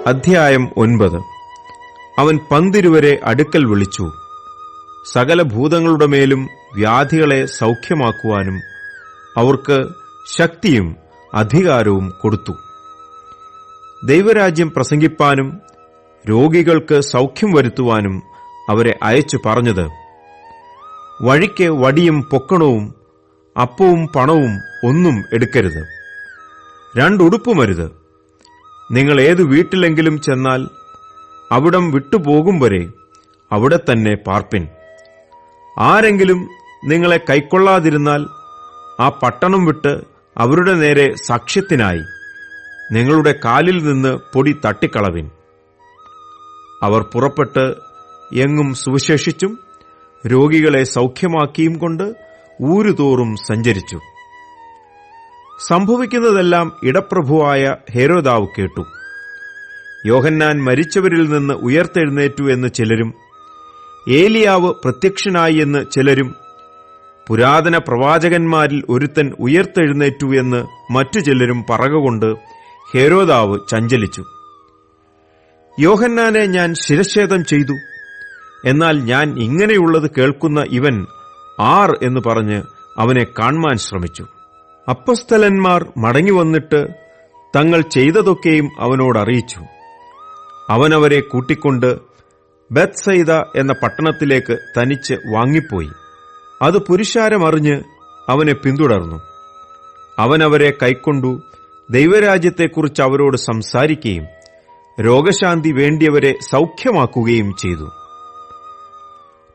അധ്യായം 9. അവൻ 12 അടുക്കൽ വിളിച്ചു. സകല ഭൂതങ്ങളുടെ മേലും വ്യാധികളെ സൗഖ്യമാക്കുവാനും അവർക്ക് ശക്തിയും അധികാരവും കൊടുത്തു. ദൈവരാജ്യം പ്രസംഗിപ്പാനും രോഗികൾക്ക് സൗഖ്യം വരുത്തുവാനും അവരെ അയച്ചു പറഞ്ഞത്, വഴിക്ക് വടിയും പൊക്കണവും അപ്പവും പണവും ഒന്നും എടുക്കരുത്, 2 ഉടുപ്പുമരുത്. നിങ്ങൾ ഏതു വീട്ടിലെങ്കിലും ചെന്നാൽ അവിടം വിട്ടുപോകും വരെ അവിടെ തന്നെ പാർപ്പിൻ. ആരെങ്കിലും നിങ്ങളെ കൈക്കൊള്ളാതിരുന്നാൽ ആ പട്ടണം വിട്ട് അവരുടെ നേരെ സാക്ഷ്യത്തിനായി നിങ്ങളുടെ കാലിൽ നിന്ന് പൊടി തട്ടിക്കളവിൻ. അവർ പുറപ്പെട്ട് എങ്ങും സുവിശേഷിച്ചും രോഗികളെ സൗഖ്യമാക്കിയും കൊണ്ട് ഊരുതോറും സഞ്ചരിച്ചു. സംഭവിക്കുന്നതെല്ലാം ഇടപ്രഭുവായ ഹെരോദാവ് കേട്ടു. യോഹന്നാൻ മരിച്ചവരിൽ നിന്ന് ഉയർത്തെഴുന്നേറ്റു എന്ന് ചിലരും, ഏലിയാവ് പ്രത്യക്ഷനായി എന്ന് ചിലരും, പുരാതന പ്രവാചകന്മാരിൽ ഒരുത്തൻ ഉയർത്തെഴുന്നേറ്റു എന്ന് മറ്റു ചിലരും പറകൊണ്ട് ഹെരോദാവ് ചഞ്ചലിച്ചു. യോഹന്നാനെ ഞാൻ ശിരച്ഛേദം ചെയ്തു, എന്നാൽ ഞാൻ ഇങ്ങനെയുള്ളത് കേൾക്കുന്ന ഇവൻ ആർ എന്ന് പറഞ്ഞ് അവനെ കാൺമാൻ ശ്രമിച്ചു. അപ്പൊസ്തലന്മാർ മടങ്ങിവന്നിട്ട് തങ്ങൾ ചെയ്തതൊക്കെയും അവനോടറിയിച്ചു. അവനവരെ കൂട്ടിക്കൊണ്ട് ബെത്സയിദ എന്ന പട്ടണത്തിലേക്ക് തനിച്ച് വാങ്ങിപ്പോയി. അത് പുരുഷാരമറിഞ്ഞ് അവനെ പിന്തുടർന്നു. അവനവരെ കൈക്കൊണ്ടു ദൈവരാജ്യത്തെക്കുറിച്ച് അവരോട് സംസാരിക്കുകയും രോഗശാന്തി വേണ്ടിയവരെ സൗഖ്യമാക്കുകയും ചെയ്തു.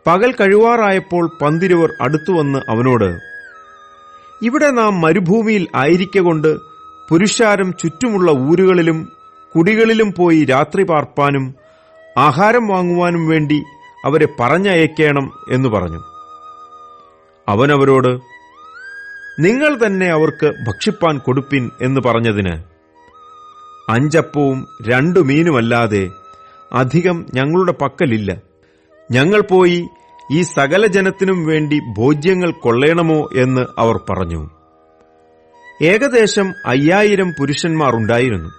പകൽ കഴിവാറായപ്പോൾ 12 അടുത്തുവന്ന് അവനോട്, ഇവിടെ നാം മരുഭൂമിയിൽ ആയിരിക്കൊണ്ട് പുരുഷാരം ചുറ്റുമുള്ള ഊരുകളിലും കുടികളിലും പോയി രാത്രി പാർപ്പാനും ആഹാരം വാങ്ങുവാനും വേണ്ടി അവരെ പറഞ്ഞയക്കണം എന്ന് പറഞ്ഞു. അവനവരോട്, നിങ്ങൾ തന്നെ അവർക്ക് ഭക്ഷിപ്പാൻ കൊടുപ്പിൻ എന്ന് പറഞ്ഞതിന്, 5 അപ്പവും 2 മീനുമല്ലാതെ അധികം ഞങ്ങളുടെ പക്കലില്ല. ഞങ്ങൾ പോയി ഈ സകല ജനത്തിനും വേണ്ടി ഭോജ്യങ്ങൾ കൊള്ളേണമോ എന്ന് അവർ പറഞ്ഞു. ഏകദേശം 5000 പുരുഷന്മാർ ഉണ്ടായിരുന്നു.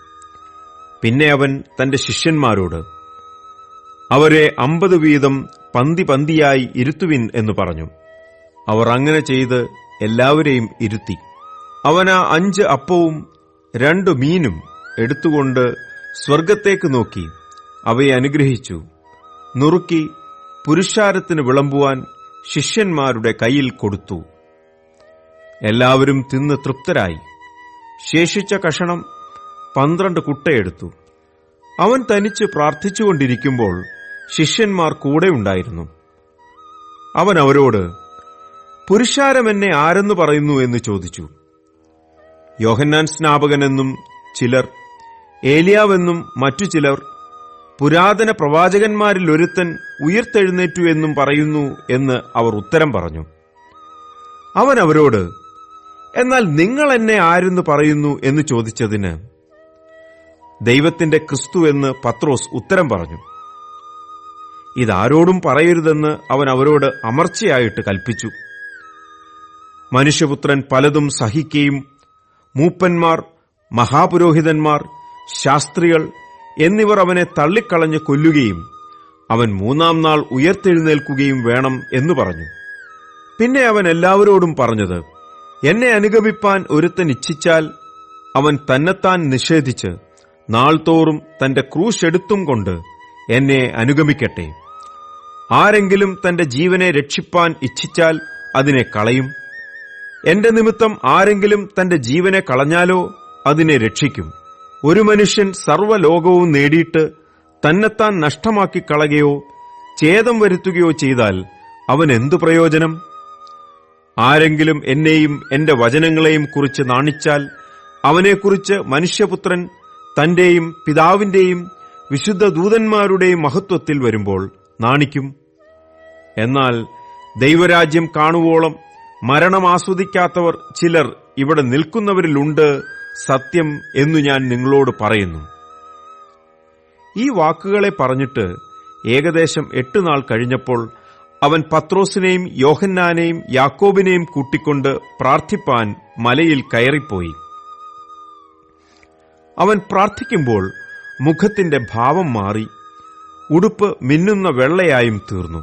പിന്നെ അവൻ തന്റെ ശിഷ്യന്മാരോട്, അവരെ 50 വീതം പന്തി പന്തിയായി ഇരുത്തുവിൻ എന്ന് പറഞ്ഞു. അവർ അങ്ങനെ ചെയ്ത് എല്ലാവരെയും ഇരുത്തി. അവൻ ആ 5 അപ്പവും 2 മീനും എടുത്തുകൊണ്ട് സ്വർഗത്തേക്ക് നോക്കി അവയെ അനുഗ്രഹിച്ചു, നുറുക്കി പുരുഷാരത്തിന് വിളമ്പുവാൻ ശിഷ്യന്മാരുടെ കയ്യിൽ കൊടുത്തു. എല്ലാവരും തിന്ന് തൃപ്തരായി. ശേഷിച്ച കഷണം 12 കുട്ടയെടുത്തു. അവൻ തനിച്ച് പ്രാർത്ഥിച്ചുകൊണ്ടിരിക്കുമ്പോൾ ശിഷ്യന്മാർ കൂടെ ഉണ്ടായിരുന്നു. അവൻ അവരോട്, പുരുഷാരം എന്നെ ആരെന്ന് പറയുന്നു എന്ന് ചോദിച്ചു. യോഹന്നാൻ സ്നാപകനെന്നും ചിലർ, ഏലിയാവെന്നും മറ്റു ചിലർ, പുരാതന പ്രവാചകന്മാരിൽ ഒരുത്തൻ ഉയർത്തെഴുന്നേറ്റു എന്നും പറയുന്നു എന്ന് അവർ ഉത്തരം പറഞ്ഞു. അവൻ അവരോട്, എന്നാൽ നിങ്ങൾ എന്നെ ആരെന്ന് പറയുന്നു എന്ന് ചോദിച്ചതിന്, ദൈവത്തിന്റെ ക്രിസ്തു എന്ന് പത്രോസ് ഉത്തരം പറഞ്ഞു. ഇതാരോടും പറയരുതെന്ന് അവൻ അവരോട് അമർച്ചയായിട്ട് കൽപ്പിച്ചു. മനുഷ്യപുത്രൻ പലതും സഹിക്കുകയും മൂപ്പന്മാർ, മഹാപുരോഹിതന്മാർ, ശാസ്ത്രികൾ എന്നിവർ അവനെ തള്ളിക്കളഞ്ഞ് കൊല്ലുകയും അവൻ 3-ാം നാൾ ഉയർത്തെഴുന്നേൽക്കുകയും വേണം എന്ന് പറഞ്ഞു. പിന്നെ അവൻ എല്ലാവരോടും പറഞ്ഞത്, എന്നെ അനുഗമിപ്പാൻ ഒരുത്തൻ ഇച്ഛിച്ചാൽ അവൻ തന്നെത്താൻ നിഷേധിച്ച് നാൾതോറും തന്റെ ക്രൂശ് എടുത്തും കൊണ്ട് എന്നെ അനുഗമിക്കട്ടെ. ആരെങ്കിലും തന്റെ ജീവനെ രക്ഷിപ്പാൻ ഇച്ഛിച്ചാൽ അതിനെ കളയും. എന്റെ നിമിത്തം ആരെങ്കിലും തന്റെ ജീവനെ കളഞ്ഞാലോ അതിനെ രക്ഷിക്കും. ഒരു മനുഷ്യൻ സർവ്വലോകവും നേടിയിട്ട് തന്നെത്താൻ നഷ്ടമാക്കി കളയുകയോ ഛേദം വരുത്തുകയോ ചെയ്താൽ അവൻ എന്തു പ്രയോജനം? ആരെങ്കിലും എന്നെയും എന്റെ വചനങ്ങളെയും കുറിച്ച് നാണിച്ചാൽ അവനെക്കുറിച്ച് മനുഷ്യപുത്രൻ തന്റെയും പിതാവിന്റെയും വിശുദ്ധ ദൂതന്മാരുടെയും മഹത്വത്തിൽ വരുമ്പോൾ നാണിക്കും. എന്നാൽ ദൈവരാജ്യം കാണുവോളം മരണം ആസ്വദിക്കാത്തവർ ചിലർ ഇവിടെ നിൽക്കുന്നവരിലുണ്ട്, സത്യം എന്നു ഞാൻ നിങ്ങളോട് പറയുന്നു. ഈ വാക്കുകളെ പറഞ്ഞിട്ട് ഏകദേശം 8 നാൾ കഴിഞ്ഞപ്പോൾ അവൻ പത്രോസിനെയും യോഹന്നാനെയും യാക്കോബിനെയും കൂട്ടിക്കൊണ്ട് പ്രാർത്ഥിപ്പാൻ മലയിൽ കയറിപ്പോയി. അവൻ പ്രാർത്ഥിക്കുമ്പോൾ മുഖത്തിന്റെ ഭാവം മാറി ഉടുപ്പ് മിന്നുന്ന വെള്ളയായും തീർന്നു.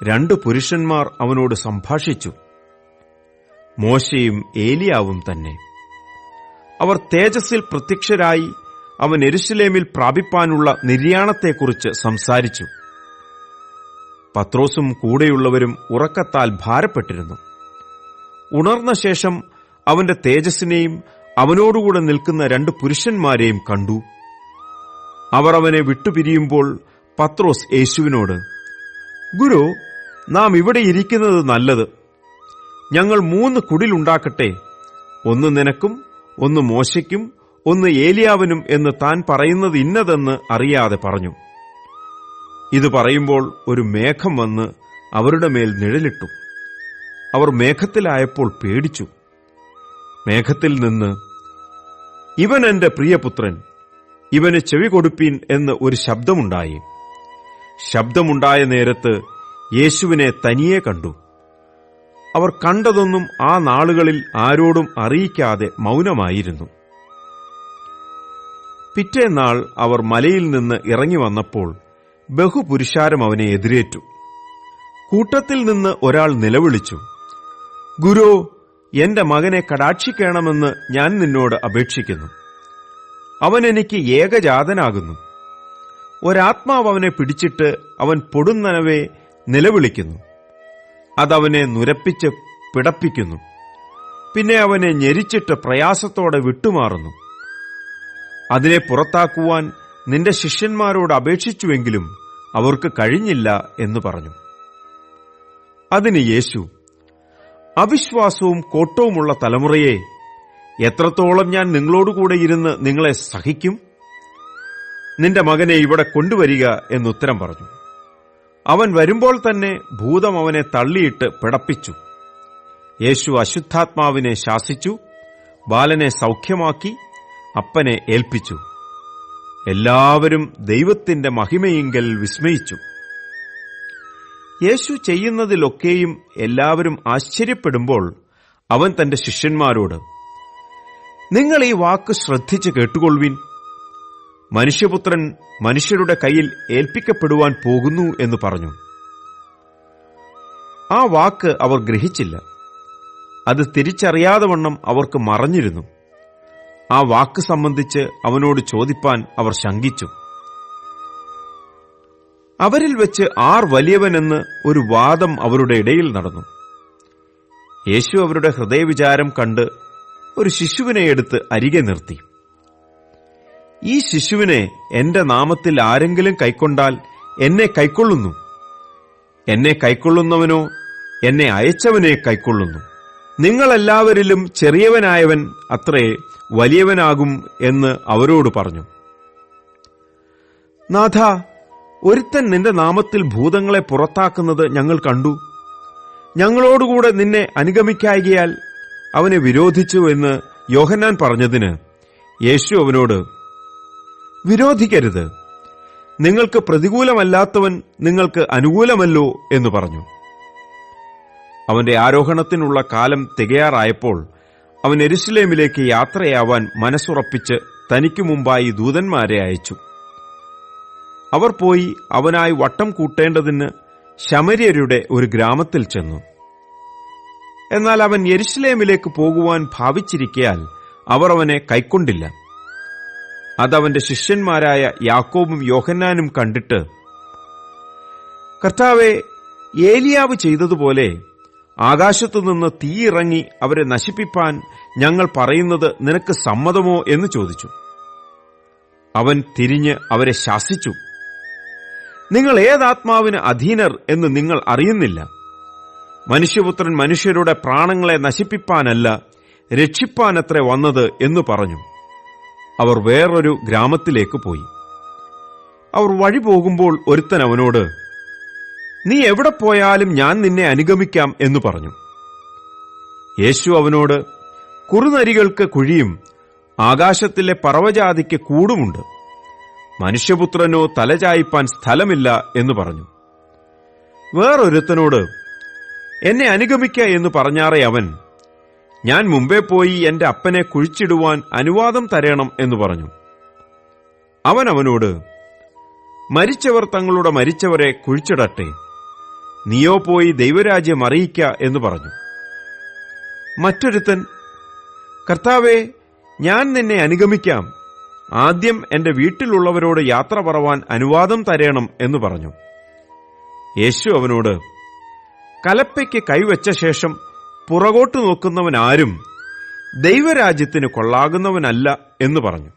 2 പുരുഷന്മാർ അവനോട് സംഭാഷിച്ചു. മോശയും ഏലിയാവും തന്നെ. അവർ തേജസ്സിൽ പ്രത്യക്ഷരായി അവൻ യെരൂശലേമിൽ പ്രാപിപ്പാനുള്ള നിര്യാണത്തെക്കുറിച്ച് സംസാരിച്ചു. പത്രോസും കൂടെയുള്ളവരും ഉറക്കത്താൽ ഭാരപ്പെട്ടിരുന്നു. ഉണർന്ന ശേഷം അവന്റെ തേജസ്സിനെയും അവനോടുകൂടെ നിൽക്കുന്ന 2 പുരുഷന്മാരെയും കണ്ടു. അവർ അവനെ വിട്ടുപിരിയുമ്പോൾ പത്രോസ് യേശുവിനോട്, ഗുരു, നാം ഇവിടെ ഇരിക്കുന്നത് നല്ലത്. ഞങ്ങൾ 3 കുടിലുണ്ടാക്കട്ടെ, ഒന്ന് നിനക്കും, ഒന്ന് മോശയ്ക്കും, ഒന്ന് ഏലിയാവിനും എന്ന് താൻ പറയുന്നത് ഇന്നതെന്ന് അറിയാതെ പറഞ്ഞു. ഇത് പറയുമ്പോൾ ഒരു മേഘം വന്ന് അവരുടെ മേൽ നിഴലിട്ടു. അവർ മേഘത്തിലായപ്പോൾ പേടിച്ചു. മേഘത്തിൽ നിന്ന്, ഇവൻ എന്റെ പ്രിയപുത്രൻ, ഇവന് ചെവി കൊടുപ്പീൻ എന്ന് ഒരു ശബ്ദമുണ്ടായി. ശബ്ദമുണ്ടായ നേരത്ത് യേശുവിനെ തനിയെ കണ്ടു. അവർ കണ്ടതൊന്നും ആ നാളുകളിൽ ആരോടും അറിയിക്കാതെ മൗനമായിരുന്നു. പിറ്റേന്നാൾ അവർ മലയിൽ നിന്ന് ഇറങ്ങി വന്നപ്പോൾ ബഹുപുരുഷാരം അവനെ എതിരേറ്റു. കൂട്ടത്തിൽ നിന്ന് ഒരാൾ നിലവിളിച്ചു, ഗുരു, എന്റെ മകനെ കടാക്ഷിക്കണമെന്ന് ഞാൻ നിന്നോട് അപേക്ഷിക്കുന്നു. അവൻ എനിക്ക് ഏകജാതനാകുന്നു. ഒരാത്മാവ് അവനെ പിടിച്ചിട്ട് അവൻ പൊടുന്നനവേ നിലവിളിക്കുന്നു. അതവനെ നുരപ്പിച്ച് പിടപ്പിക്കുന്നു. പിന്നെ അവനെ ഞെരിച്ചിട്ട് പ്രയാസത്തോടെ വിട്ടുമാറുന്നു. അതിനെ പുറത്താക്കുവാൻ നിന്റെ ശിഷ്യന്മാരോട് അപേക്ഷിച്ചുവെങ്കിലും അവർക്ക് കഴിഞ്ഞില്ല എന്ന് പറഞ്ഞു. അതിന് യേശു, അവിശ്വാസവും കോട്ടവുമുള്ള തലമുറയെ, എത്രത്തോളം ഞാൻ നിങ്ങളോടുകൂടെ ഇരുന്ന് നിങ്ങളെ സഹിക്കും? നിന്റെ മകനെ ഇവിടെ കൊണ്ടുവരിക എന്നുത്തരം പറഞ്ഞു. അവൻ വരുമ്പോൾ തന്നെ ഭൂതം അവനെ തള്ളിയിട്ട് പിടപ്പിച്ചു. യേശു അശുദ്ധാത്മാവിനെ ശാസിച്ചു, ബാലനെ സൗഖ്യമാക്കി അപ്പനെ ഏൽപ്പിച്ചു. എല്ലാവരും ദൈവത്തിന്റെ മഹിമയിങ്കൽ വിസ്മയിച്ചു. യേശു ചെയ്യുന്നതിലൊക്കെയും എല്ലാവരും ആശ്ചര്യപ്പെടുമ്പോൾ അവൻ തന്റെ ശിഷ്യന്മാരോട്, നിങ്ങൾ ഈ വാക്ക് ശ്രദ്ധിച്ച് കേട്ടുകൊള്ളുവിൻ. മനുഷ്യപുത്രൻ മനുഷ്യരുടെ കയ്യിൽ ഏൽപ്പിക്കപ്പെടുവാൻ പോകുന്നു എന്ന് പറഞ്ഞു. ആ വാക്ക് അവർ ഗ്രഹിച്ചില്ല. അത് തിരിച്ചറിയാതെ വണ്ണം അവർക്ക് മറഞ്ഞിരുന്നു. ആ വാക്ക് സംബന്ധിച്ച് അവനോട് ചോദിപ്പാൻ അവർ ശങ്കിച്ചു. അവരിൽ വെച്ച് ആർ വലിയവനെന്ന് ഒരു വാദം അവരുടെ ഇടയിൽ നടന്നു. യേശു അവരുടെ ഹൃദയവിചാരം കണ്ട് ഒരു ശിശുവിനെ എടുത്ത് അരികെ നിർത്തി. ഈ ശിശുവിനെ എന്റെ നാമത്തിൽ ആരെങ്കിലും കൈക്കൊണ്ടാൽ എന്നെ കൈക്കൊള്ളുന്നു. എന്നെ കൈക്കൊള്ളുന്നവനോ എന്നെ അയച്ചവനെ കൈക്കൊള്ളുന്നു. നിങ്ങളെല്ലാവരിലും ചെറിയവനായവൻ അത്രേ വലിയവനാകും എന്ന് അവരോട് പറഞ്ഞു. നാഥ, ഒരുത്തൻ നിന്റെ നാമത്തിൽ ഭൂതങ്ങളെ പുറത്താക്കുന്നത് ഞങ്ങൾ കണ്ടു. ഞങ്ങളോടുകൂടെ നിന്നെ അനുഗമിക്കായികയാൽ അവനെ വിരോധിച്ചു എന്ന് യോഹന്നാൻ പറഞ്ഞതിന് യേശു അവനോട്, വിരോധിക്കരുത്. നിങ്ങൾക്ക് പ്രതികൂലമല്ലാത്തവൻ നിങ്ങൾക്ക് അനുകൂലമല്ലോ എന്ന് പറഞ്ഞു. അവന്റെ ആരോഹണത്തിനുള്ള കാലം തികയാറായപ്പോൾ അവൻ യെരൂശലേമിലേക്ക് യാത്രയാവാൻ മനസ്സുറപ്പിച്ച് തനിക്കു മുമ്പായി ദൂതന്മാരെ അയച്ചു. അവർ പോയി അവനായി വട്ടം കൂട്ടേണ്ടതിന് ശമര്യരുടെ ഒരു ഗ്രാമത്തിൽ ചെന്നു. എന്നാൽ അവൻ യെരൂശലേമിലേക്ക് പോകുവാൻ ഭാവിച്ചിരിക്കയാൽ അവർ അവനെ കൈക്കൊണ്ടില്ല. അതവന്റെ ശിഷ്യന്മാരായ യാക്കോബും യോഹന്നാനും കണ്ടിട്ട്, കർത്താവേ, ഏലിയാവ് ചെയ്തതുപോലെ ആകാശത്തുനിന്ന് തീയിറങ്ങി അവരെ നശിപ്പിപ്പാൻ ഞങ്ങൾ പറയുന്നത് നിനക്ക് സമ്മതമോ എന്ന് ചോദിച്ചു. അവൻ തിരിഞ്ഞ് അവരെ ശാസിച്ചു, നിങ്ങൾ ഏതാത്മാവിന് അധീനർ എന്ന് നിങ്ങൾ അറിയുന്നില്ല. മനുഷ്യപുത്രൻ മനുഷ്യരുടെ പ്രാണങ്ങളെ നശിപ്പിപ്പാനല്ല, രക്ഷിപ്പാനത്രേ വന്നത് എന്ന് പറഞ്ഞു. അവർ വേറൊരു ഗ്രാമത്തിലേക്ക് പോയി. അവർ വഴി പോകുമ്പോൾ ഒരുത്തൻ അവനോട്, നീ എവിടെ പോയാലും ഞാൻ നിന്നെ അനുഗമിക്കാം എന്ന് പറഞ്ഞു. യേശു അവനോട്, കുറുനരികൾക്ക് കുഴിയും ആകാശത്തിലെ പറവജാതിക്ക് കൂടുമുണ്ട്, മനുഷ്യപുത്രനോ തലചായ്പാൻ സ്ഥലമില്ല എന്ന് പറഞ്ഞു. വേറൊരുത്തനോട്, എന്നെ അനുഗമിക്ക എന്ന് പറഞ്ഞാറേ അവൻ, ഞാൻ മുമ്പേ പോയി എന്റെ അപ്പനെ കുഴിച്ചിടുവാൻ അനുവാദം തരേണം എന്ന് പറഞ്ഞു. അവൻ അവനോട്, മരിച്ചവർ തങ്ങളുടെ മരിച്ചവരെ കുഴിച്ചിടട്ടെ, നീയോ പോയി ദൈവരാജ്യം അറിയിക്ക എന്ന് പറഞ്ഞു. മറ്റൊരുത്തൻ, കർത്താവേ, ഞാൻ നിന്നെ അനുഗമിക്കാം, ആദ്യം എന്റെ വീട്ടിലുള്ളവരോട് യാത്ര പറവാൻ അനുവാദം തരേണം എന്ന് പറഞ്ഞു. യേശു അവനോട്, കലപ്പയ്ക്ക് കൈവച്ച ശേഷം പുറകോട്ട് നോക്കുന്നവനാരും ദൈവരാജ്യത്തിന് കൊള്ളാകുന്നവനല്ല എന്ന് പറഞ്ഞു.